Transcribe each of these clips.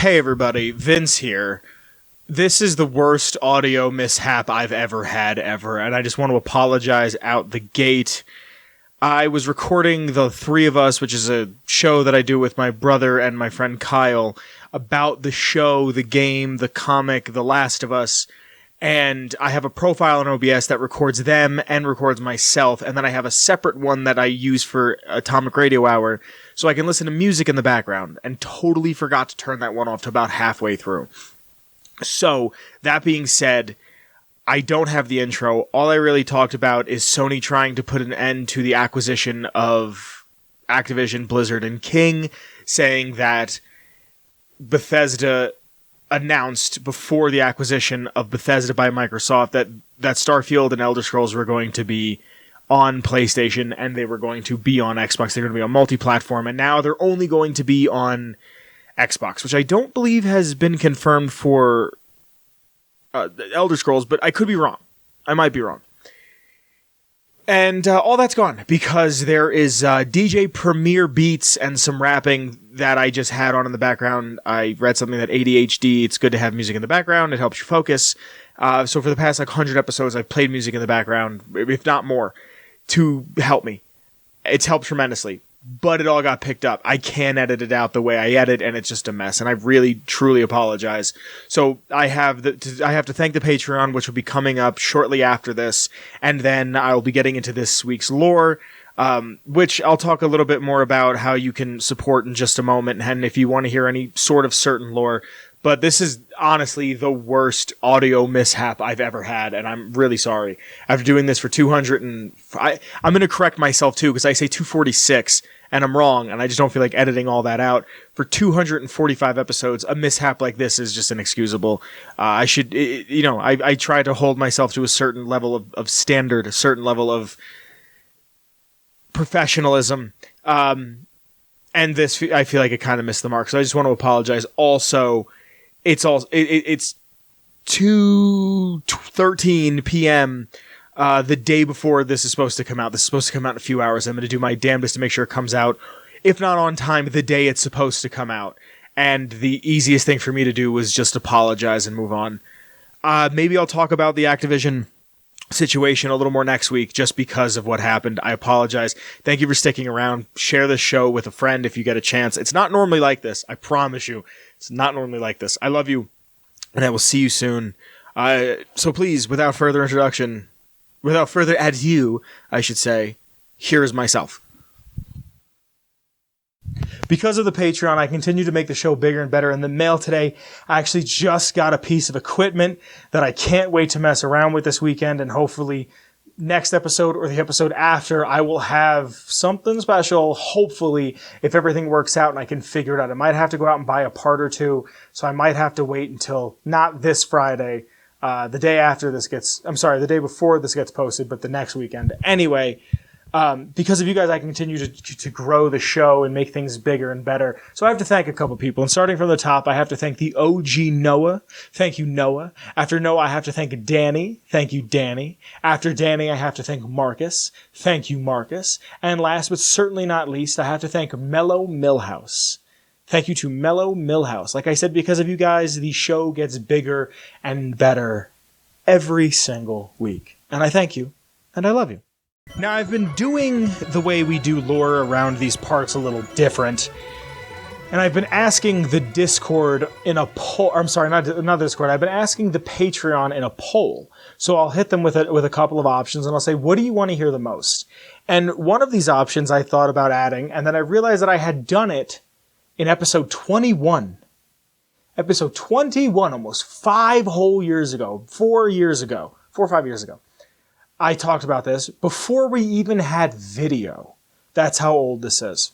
Hey everybody, Vince here. This is the worst audio mishap I've ever had, and I just want to apologize out the gate. I was recording The Three of Us, which is a show that I do with my brother and my friend Kyle, about the show, the game, the comic, The Last of Us, and I have a profile on OBS that records them and records myself, and then I have a separate one that I use for Atomic Radio Hour, so I can listen to music in the background, and totally forgot to turn that one off to about halfway through. So, that being said, I don't have the intro. All I really talked about is Sony trying to put an end to the acquisition of Activision, Blizzard, and King, saying that Bethesda announced before the acquisition of Bethesda by Microsoft that Starfield and Elder Scrolls were going to be on PlayStation and they were going to be on Xbox. They're going to be on multi-platform, and now they're only going to be on Xbox, which I don't believe has been confirmed for Elder Scrolls, but I could be wrong. I might be wrong. And all that's gone because there is DJ Premier beats and some rapping that I just had on in the background. I read something that ADHD, it's good to have music in the background. It helps you focus. So for the past 100 episodes, I've played music in the background, if not more, to help me. It's helped tremendously. But it all got picked up. I can't edit it out the way I edit, and it's just a mess. And I really, truly apologize. So I have to thank the Patreon, which will be coming up shortly after this, and then I'll be getting into this week's lore, which I'll talk a little bit more about how you can support in just a moment, and if you want to hear any sort of certain lore. But this is honestly the worst audio mishap I've ever had, and I'm really sorry. After doing this for 200 and... I'm going to correct myself, too, because I say 246, and I'm wrong, and I just don't feel like editing all that out. For 245 episodes, a mishap like this is just inexcusable. I try to hold myself to a certain level of standard, a certain level of professionalism, and this, I feel like it kind of missed the mark, so I just want to apologize. Also... It's 2:13 p.m. The day before this is supposed to come out. This is supposed to come out in a few hours. I'm going to do my damnedest to make sure it comes out, if not on time, the day it's supposed to come out. And the easiest thing for me to do was just apologize and move on. Maybe I'll talk about the Activision situation a little more next week just because of what happened. I apologize. Thank you for sticking around. Share this show with a friend if you get a chance. It's not normally like this. I promise you. It's not normally like this. I love you, and I will see you soon. So please, without further ado, I should say, here is myself. Because of the Patreon, I continue to make the show bigger and better. In the mail today, I actually just got a piece of equipment that I can't wait to mess around with this weekend, and hopefully next episode or the episode after, I will have something special, hopefully, if everything works out and I can figure it out. I might have to go out and buy a part or two, so I might have to wait until, not this Friday, the day before this gets posted, but the next weekend. Anyway, because of you guys, I can continue to grow the show and make things bigger and better. So I have to thank a couple people. And starting from the top, I have to thank the OG Noah. Thank you, Noah. After Noah, I have to thank Danny. Thank you, Danny. After Danny, I have to thank Marcus. Thank you, Marcus. And last but certainly not least, I have to thank Mellow Millhouse. Thank you to Mellow Millhouse. Like I said, because of you guys, the show gets bigger and better every single week. And I thank you, and I love you. Now, I've been doing the way we do lore around these parts a little different, and I've been asking the Discord in a poll. I'm sorry, not Discord. I've been asking the Patreon in a poll. So I'll hit them with a couple of options, and I'll say, what do you want to hear the most? And one of these options I thought about adding, and then I realized that I had done it in episode 21. Episode 21, almost 4 or 5 years ago. I talked about this before we even had video. That's how old this is.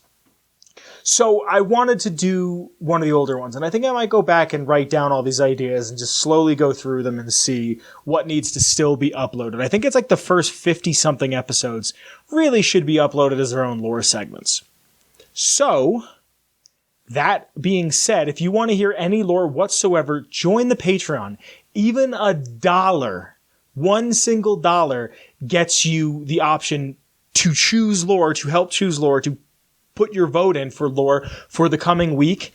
So I wanted to do one of the older ones, and I think I might go back and write down all these ideas and just slowly go through them and see what needs to still be uploaded. I think it's like the first 50-something episodes really should be uploaded as their own lore segments. So, that being said, if you want to hear any lore whatsoever, join the Patreon. Even $1. $1 single gets you the option to choose lore, to help choose lore, to put your vote in for lore for the coming week.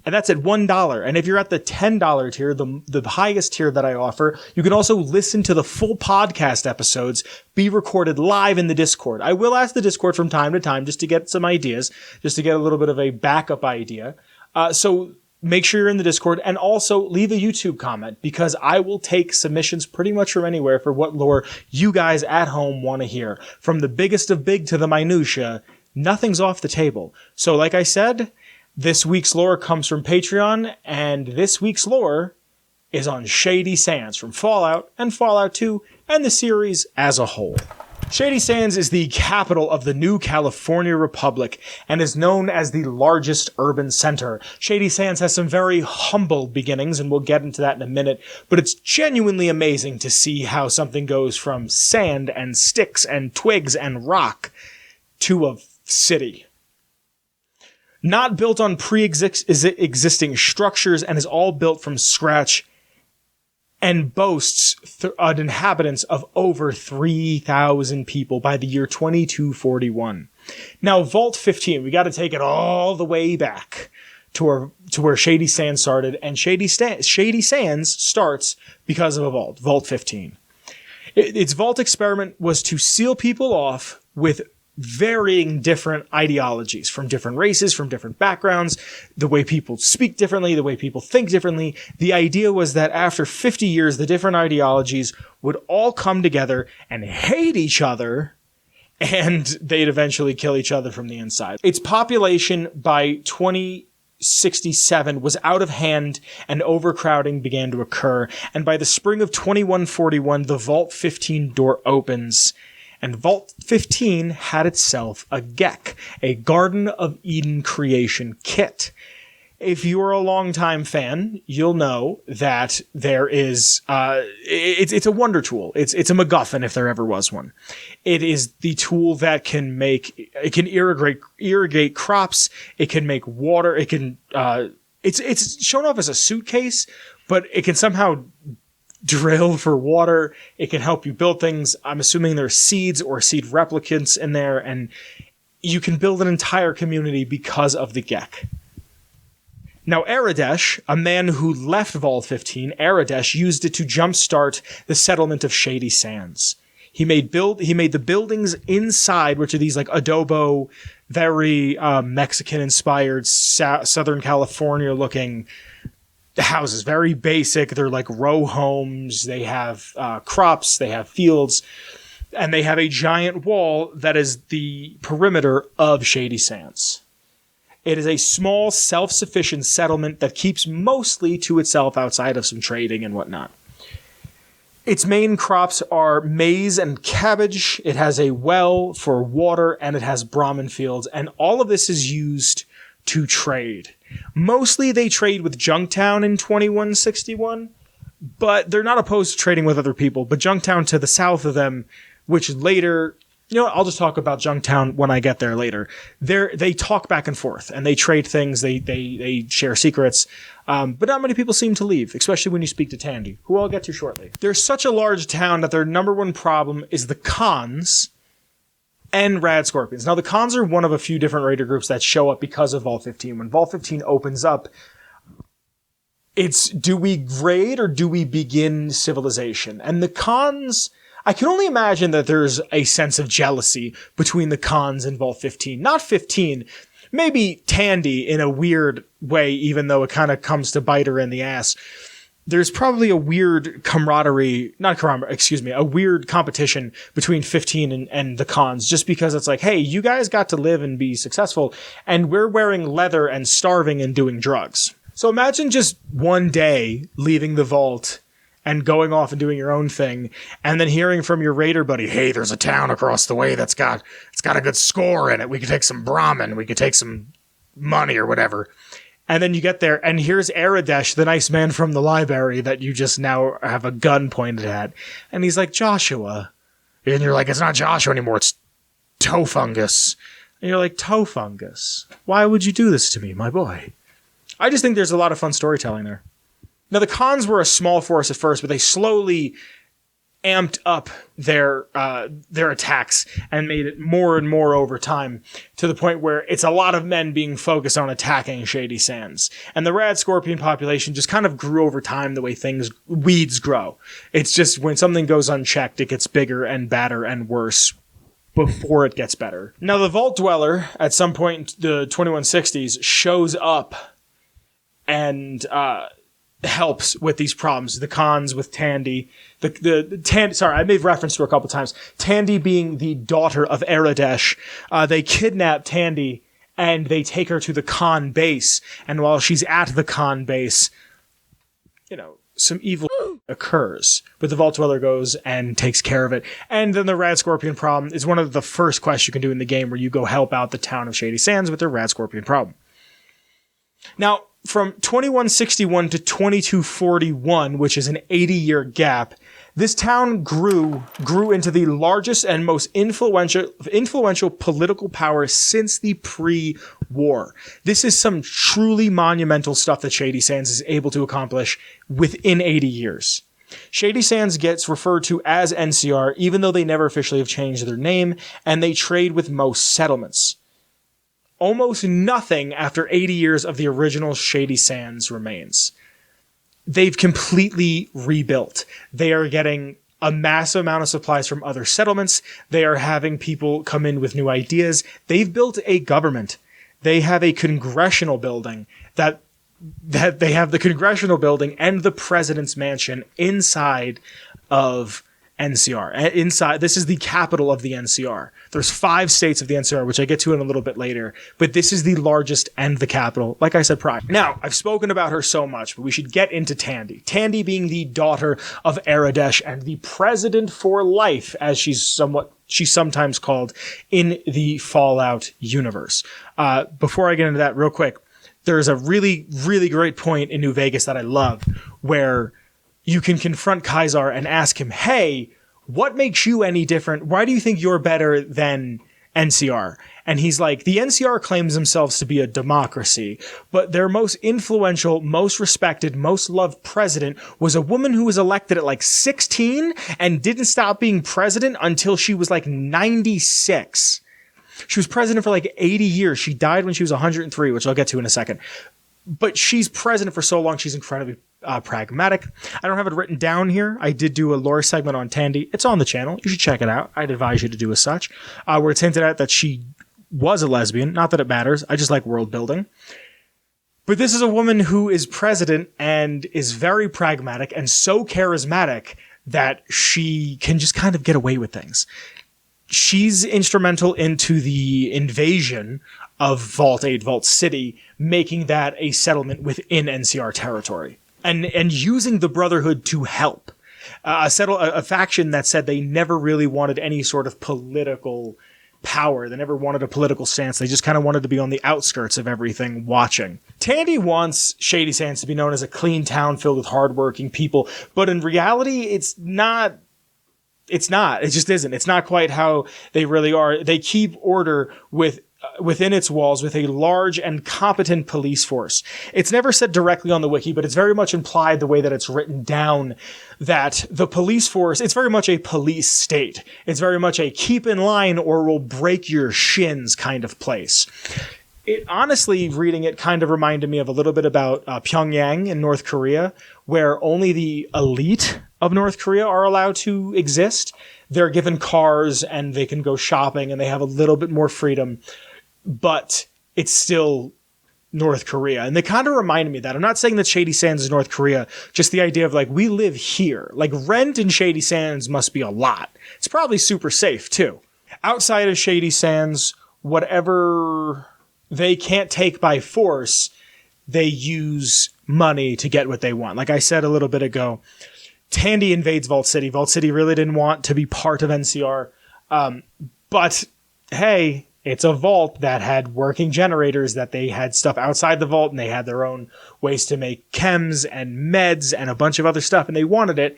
And that's at $1. And if you're at the $10 tier, the highest tier that I offer, you can also listen to the full podcast episodes be recorded live in the Discord. I will ask the Discord from time to time just to get some ideas, just to get a little bit of a backup idea. So make sure you're in the Discord, and also leave a YouTube comment, because I will take submissions pretty much from anywhere for what lore you guys at home want to hear. From the biggest of big to the minutia, nothing's off the table. So like I said, this week's lore comes from Patreon, and this week's lore is on Shady Sands from Fallout and Fallout 2 and the series as a whole. Shady Sands is the capital of the new California Republic and is known as the largest urban center. Shady Sands has some very humble beginnings, and we'll get into that in a minute, but it's genuinely amazing to see how something goes from sand and sticks and twigs and rock to a city. Not built on pre-existing structures, and is all built from scratch, and boasts an inhabitants of over 3,000 people by the year 2241. Now, Vault 15, we got to take it all the way back to where Shady Sands started, and Shady Sands starts because of a vault, Vault 15. Its vault experiment was to seal people off with varying different ideologies from different races, from different backgrounds, the way people speak differently, the way people think differently. The idea was that after 50 years, the different ideologies would all come together and hate each other, and they'd eventually kill each other from the inside. Its population by 2067 was out of hand, and overcrowding began to occur. And by the spring of 2141, the Vault 15 door opens, and Vault 15 had itself a GECK, a Garden of Eden creation kit. If you're a longtime fan, you'll know that there is, it's a wonder tool. It's a MacGuffin if there ever was one. It is the tool that can irrigate crops. It can make water. It can, it's shown off as a suitcase, but it can somehow drill for water. It can help you build things. I'm assuming there's seeds or seed replicants in there, and you can build an entire community because of the GECK. Now, Aradesh, a man who left Vault 15, Aradesh used it to jumpstart the settlement of Shady Sands. He made the buildings inside, which are these like adobo, very Mexican-inspired, Southern California-looking houses, very basic. They're like row homes. They have crops, they have fields, and they have a giant wall that is the perimeter of Shady Sands. It is a small, self-sufficient settlement that keeps mostly to itself outside of some trading and whatnot. Its main crops are maize and cabbage. It has a well for water, and it has Brahmin fields, and all of this is used to trade. Mostly they trade with Junktown in 2161, but they're not opposed to trading with other people. But Junktown to the south of them, which later, I'll just talk about Junktown when I get there later. They talk back and forth, and they trade things, they share secrets, but not many people seem to leave, especially when you speak to Tandy, who I'll get to shortly. They're such a large town that their number one problem is the Khans and Rad Scorpions. Now, the Khans are one of a few different raider groups that show up because of Vault 15. When Vault 15 opens up, it's, do we raid or do we begin civilization? And the Khans, I can only imagine that there's a sense of jealousy between the Khans and Vault 15. Not 15, maybe Tandy in a weird way, even though it kind of comes to bite her in the ass. There's probably a weird a weird competition between 15 and the Khans, just because it's like, hey, you guys got to live and be successful, and we're wearing leather and starving and doing drugs. So imagine just one day leaving the vault and going off and doing your own thing, and then hearing from your raider buddy, hey, there's a town across the way it's got a good score in it. We could take some Brahmin, we could take some money or whatever. And then you get there, and here's Aradesh, the nice man from the library that you just now have a gun pointed at. And he's like, Joshua. And you're like, it's not Joshua anymore, it's Toe Fungus. And you're like, Toe Fungus? Why would you do this to me, my boy? I just think there's a lot of fun storytelling there. Now, the Khans were a small force at first, but they slowly amped up their attacks and made it more and more over time, to the point where it's a lot of men being focused on attacking Shady Sands. And the rad scorpion population just kind of grew over time the way weeds grow. It's just when something goes unchecked, it gets bigger and badder and worse before it gets better. Now, the Vault Dweller, at some point in the 2160s, shows up and helps with these problems. The cons with Tandy. Sorry, I made reference to her a couple times. Tandy being the daughter of Aradesh. They kidnap Tandy and they take her to the Khan base. And while she's at the Khan base, some evil occurs. But the Vault Dweller goes and takes care of it. And then the Rad Scorpion problem is one of the first quests you can do in the game, where you go help out the town of Shady Sands with their Rad Scorpion problem. Now, from 2161 to 2241, which is an 80-year gap, this town grew into the largest and most influential political power since the pre-war. This is some truly monumental stuff that Shady Sands is able to accomplish within 80 years. Shady Sands gets referred to as NCR, even though they never officially have changed their name, and they trade with most settlements. Almost nothing after 80 years of the original Shady Sands remains. They've completely rebuilt. They are getting a massive amount of supplies from other settlements. They are having people come in with new ideas. They've built a government. They have a congressional building that they have the congressional building and the president's mansion inside of NCR. This is the capital of the NCR. There's 5 states of the NCR, which I get to in a little bit later, but this is the largest and the capital, like I said prior. Now, I've spoken about her so much, but we should get into Tandy. Tandy being the daughter of Aradesh and the president for life, as she's sometimes called in the Fallout universe. Before I get into that real quick, there's a really, really great point in New Vegas that I love, where you can confront Kaiser and ask him, hey, what makes you any different? Why do you think you're better than NCR? And he's like, the NCR claims themselves to be a democracy, but their most influential, most respected, most loved president was a woman who was elected at like 16 and didn't stop being president until she was like 96. She was president for like 80 years. She died when she was 103, which I'll get to in a second. But she's president for so long, she's incredibly pragmatic. I don't have it written down here. I did do a lore segment on Tandy. It's on the channel. You should check it out. I'd advise you to do as such. Where it's hinted at that she was a lesbian. Not that it matters. I just like world building. But this is a woman who is president and is very pragmatic and so charismatic that she can just kind of get away with things. She's instrumental into the invasion of Vault 8, Vault City, making that a settlement within NCR territory. And using the Brotherhood to help. A faction that said they never really wanted any sort of political power. They never wanted a political stance. They just kind of wanted to be on the outskirts of everything, watching. Tandy wants Shady Sands to be known as a clean town filled with hardworking people, but in reality, it's not. It just isn't. It's not quite how they really are. They keep order within its walls with a large and competent police force. It's never said directly on the wiki, but it's very much implied the way that it's written down, that the police force, it's very much a police state. It's very much a keep in line or we'll break your shins kind of place. It honestly, reading it, kind of reminded me of a little bit about Pyongyang in North Korea, where only the elite of North Korea are allowed to exist. They're given cars and they can go shopping and they have a little bit more freedom, but it's still North Korea. And they kind of reminded me of that. I'm not saying that Shady Sands is North Korea, just the idea of like, we live here. Like, rent in Shady Sands must be a lot. It's probably super safe too. Outside of Shady Sands, whatever they can't take by force, they use money to get what they want. Like I said a little bit ago, Tandy invades Vault City. Vault City really didn't want to be part of NCR. But hey, it's a vault that had working generators, that they had stuff outside the vault, and they had their own ways to make chems and meds and a bunch of other stuff, and they wanted it.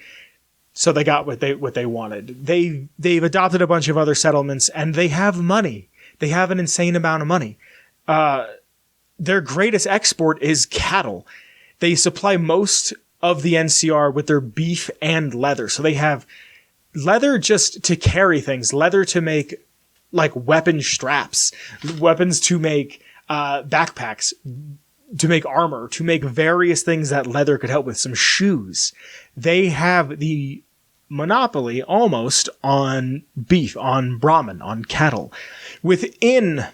So they got what they wanted. They've adopted a bunch of other settlements, and they have money. They have an insane amount of money. Their greatest export is cattle. They supply most of the NCR with their beef and leather. So they have leather just to carry things, leather to make like weapon straps, weapons to make backpacks, to make armor, to make various things that leather could help with, some shoes. They have the monopoly almost on beef, on Brahmin, on cattle. Within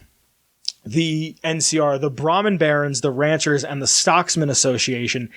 the NCR, the Brahmin barons, the ranchers, and the Stocksmen Association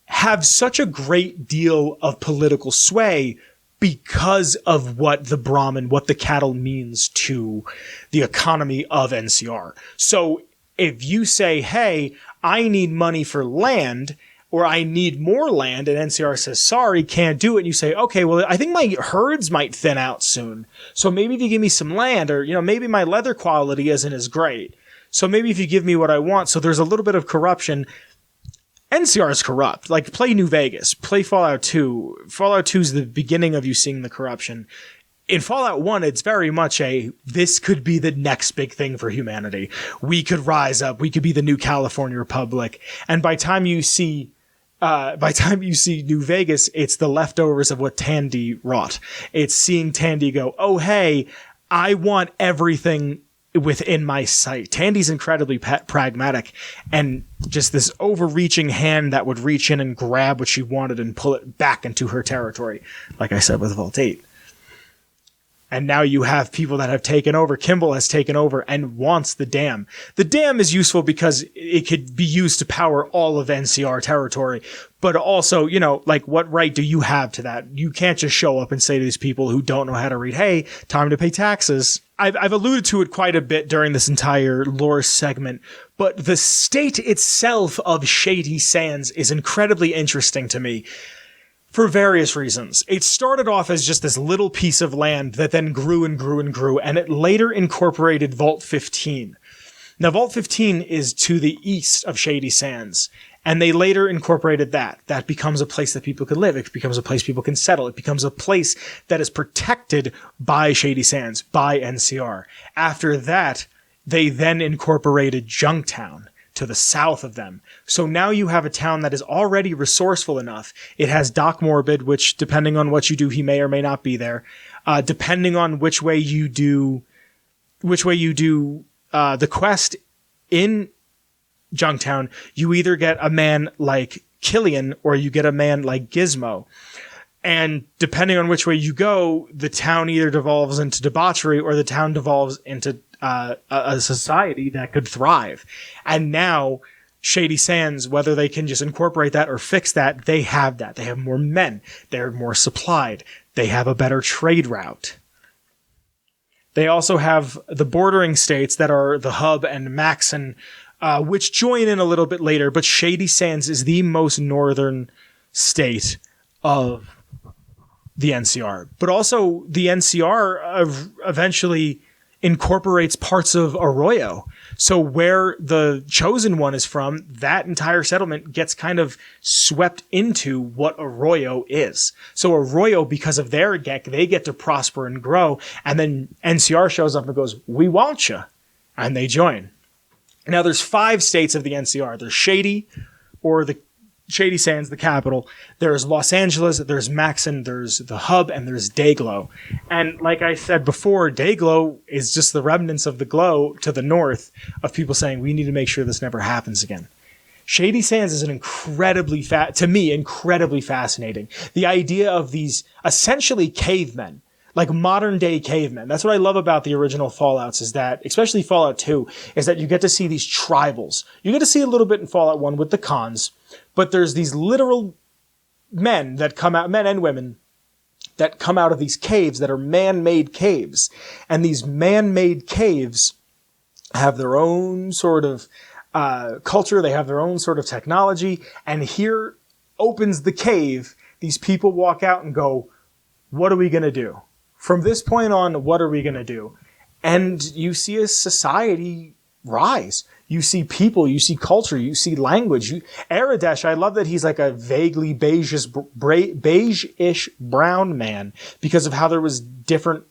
have such a great deal of political sway because of what the Brahmin, what the cattle means to the economy of NCR. So if you say, hey, I need money for land, or I need more land, and NCR says, sorry, can't do it, and you say, okay, well, I think my herds might thin out soon, so maybe if you give me some land, or, maybe my leather quality isn't as great, so maybe if you give me what I want, so there's a little bit of corruption. NCR is corrupt. Like, play New Vegas, play Fallout 2. Fallout 2 is the beginning of you seeing the corruption. In Fallout 1, it's very much this could be the next big thing for humanity. We could rise up. We could be the new California Republic. And by time you see New Vegas, it's the leftovers of what Tandy wrought. It's seeing Tandy go, oh, hey, I want everything within my sight. Tandy's incredibly pragmatic, and just this overreaching hand that would reach in and grab what she wanted and pull it back into her territory, like I said with Vault 8. And now you have people that have taken over. Kimball has taken over and wants the dam. The dam is useful because it could be used to power all of NCR territory. But also, what right do you have to that? You can't just show up and say to these people who don't know how to read, hey, time to pay taxes. I've alluded to it quite a bit during this entire lore segment, but the state itself of Shady Sands is incredibly interesting to me. For various reasons. It started off as just this little piece of land that then grew and grew and grew, and it later incorporated Vault 15. Now, Vault 15 is to the east of Shady Sands, and they later incorporated that. That becomes a place that people can live. It becomes a place people can settle. It becomes a place that is protected by Shady Sands, by NCR. After that, they then incorporated Junktown to the south of them. So now you have a town that is already resourceful enough. It has Doc Morbid, which, depending on what you do, he may or may not be there. Depending on which way you do the quest in Junktown, you either get a man like Killian or you get a man like Gizmo. And depending on which way you go, the town either devolves into debauchery or the town devolves into a society that could thrive. And now Shady Sands, whether they can just incorporate that or fix that, they have that. They have more men. They're more supplied. They have a better trade route. They also have the bordering states that are the Hub and Maxon, which join in a little bit later, but Shady Sands is the most northern state of the NCR. But also the NCR eventually incorporates parts of Arroyo. So where the Chosen One is from, that entire settlement gets kind of swept into what Arroyo is. So Arroyo, because of their GEC, they get to prosper and grow. And then NCR shows up and goes, we want you. And they join. Now there's 5 states of the NCR. There's Shady, or the Shady Sands, the capital. There's Los Angeles, there's Maxon, there's the Hub, and there's Dayglow. And like I said before, Dayglow is just the remnants of the glow to the north of people saying, we need to make sure this never happens again. Shady Sands is an incredibly fascinating. The idea of these essentially cavemen, like modern day cavemen. That's what I love about the original Fallouts, is that, especially Fallout 2, is that you get to see these tribals. You get to see a little bit in Fallout 1 with the cons, but there's these literal men that come out, men and women, that come out of these caves that are man-made caves. And these man-made caves have their own sort of culture. They have their own sort of technology. And here opens the cave. These people walk out and go, what are we going to do? From this point on, what are we going to do? And you see a society rise. You see people, you see culture, you see language. Aradesh, I love that he's like a vaguely beige-ish brown man because of how there was different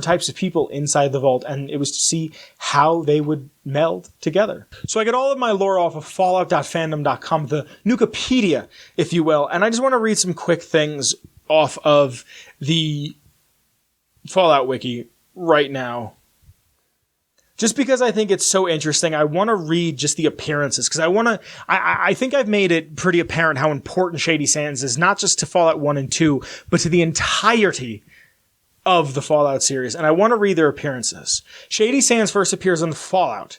types of people inside the vault, and it was to see how they would meld together. So I get all of my lore off of fallout.fandom.com, the Nukipedia, if you will, and I just want to read some quick things off of the Fallout Wiki right now. Just because I think it's so interesting, I want to read just the appearances, because I think I've made it pretty apparent how important Shady Sands is, not just to Fallout 1 and 2, but to the entirety of the Fallout series, and I want to read their appearances. Shady Sands first appears in Fallout,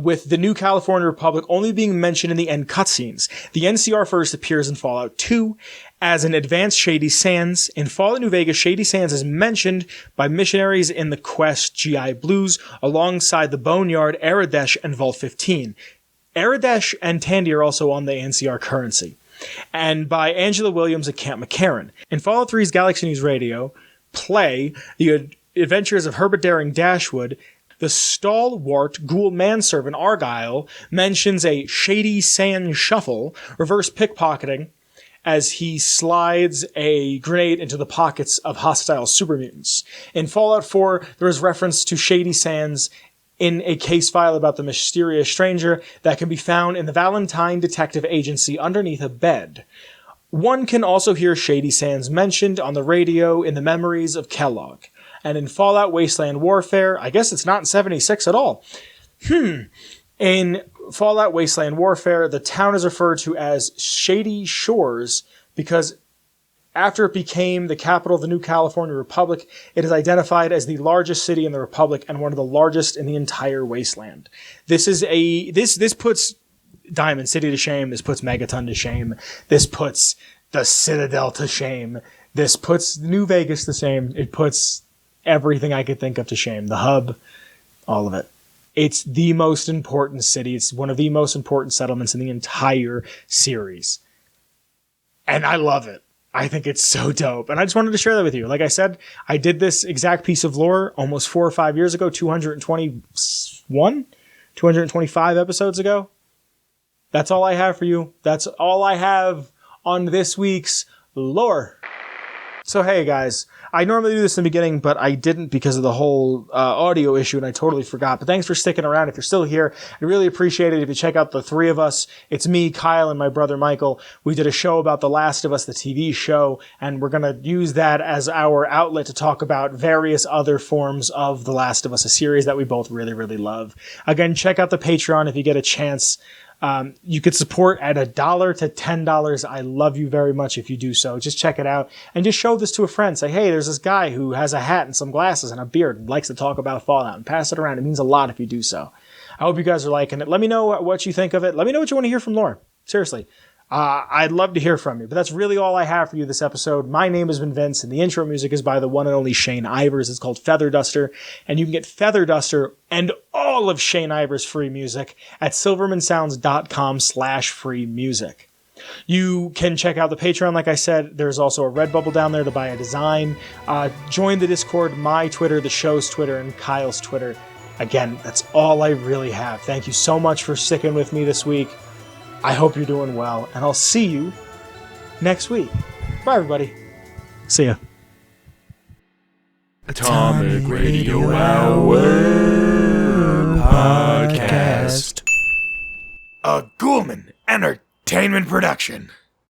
with the New California Republic only being mentioned in the end cutscenes. The NCR first appears in Fallout 2 as an advanced Shady Sands. In Fallout New Vegas, Shady Sands is mentioned by missionaries in the quest GI Blues alongside the Boneyard, Aradesh, and Vault 15. Aradesh and Tandy are also on the NCR currency. And by Angela Williams at Camp McCarran. In Fallout 3's Galaxy News Radio, play The Adventures of Herbert Daring Dashwood. The stalwart ghoul manservant Argyle mentions a Shady Sand shuffle, reverse pickpocketing, as he slides a grenade into the pockets of hostile super mutants. In Fallout 4, there is reference to Shady Sands in a case file about the mysterious stranger that can be found in the Valentine Detective Agency underneath a bed. One can also hear Shady Sands mentioned on the radio in the memories of Kellogg. And in Fallout Wasteland Warfare, I guess it's not in 76 at all. In Fallout Wasteland Warfare, the town is referred to as Shady Shores because after it became the capital of the New California Republic, it is identified as the largest city in the Republic and one of the largest in the entire wasteland. This puts Diamond City to shame. This puts Megaton to shame. This puts the Citadel to shame. This puts New Vegas to shame. It puts everything I could think of to shame. The hub, all of it. It's the most important city. It's one of the most important settlements in the entire series. And I love it. I think it's so dope. And I just wanted to share that with you. Like I said, I did this exact piece of lore almost 4 or 5 years ago, 225 episodes ago. That's all I have for you. That's all I have on this week's lore. So hey guys, I normally do this in the beginning, but I didn't because of the whole audio issue and I totally forgot. But thanks for sticking around. If you're still here, I really appreciate it if you check out the three of us. It's me, Kyle, and my brother Michael. We did a show about The Last of Us, the TV show, and we're going to use that as our outlet to talk about various other forms of The Last of Us, a series that we both really, really love. Again, check out the Patreon if you get a chance. You could support at $1 to $10. I love you very much if you do so. Just check it out and just show this to a friend. Say, hey, there's this guy who has a hat and some glasses and a beard and likes to talk about Fallout, and pass it around. It means a lot if you do so. I hope you guys are liking it. Let me know what you think of it. Let me know what you want to hear from Lore. Seriously. I'd love to hear from you, but that's really all I have for you this episode. My name has been Vince, and the intro music is by the one and only Shane Ivers. It's called Feather Duster, and you can get Feather Duster and all of Shane Ivers' free music at silvermansounds.com/free music. You can check out the Patreon, like I said. There's also a Redbubble down there to buy a design. Join the Discord, my Twitter, the show's Twitter, and Kyle's Twitter. Again, that's all I really have. Thank you so much for sticking with me this week. I hope you're doing well, and I'll see you next week. Bye, everybody. See ya. Atomic Radio Hour Podcast. A Ghoulman Entertainment production.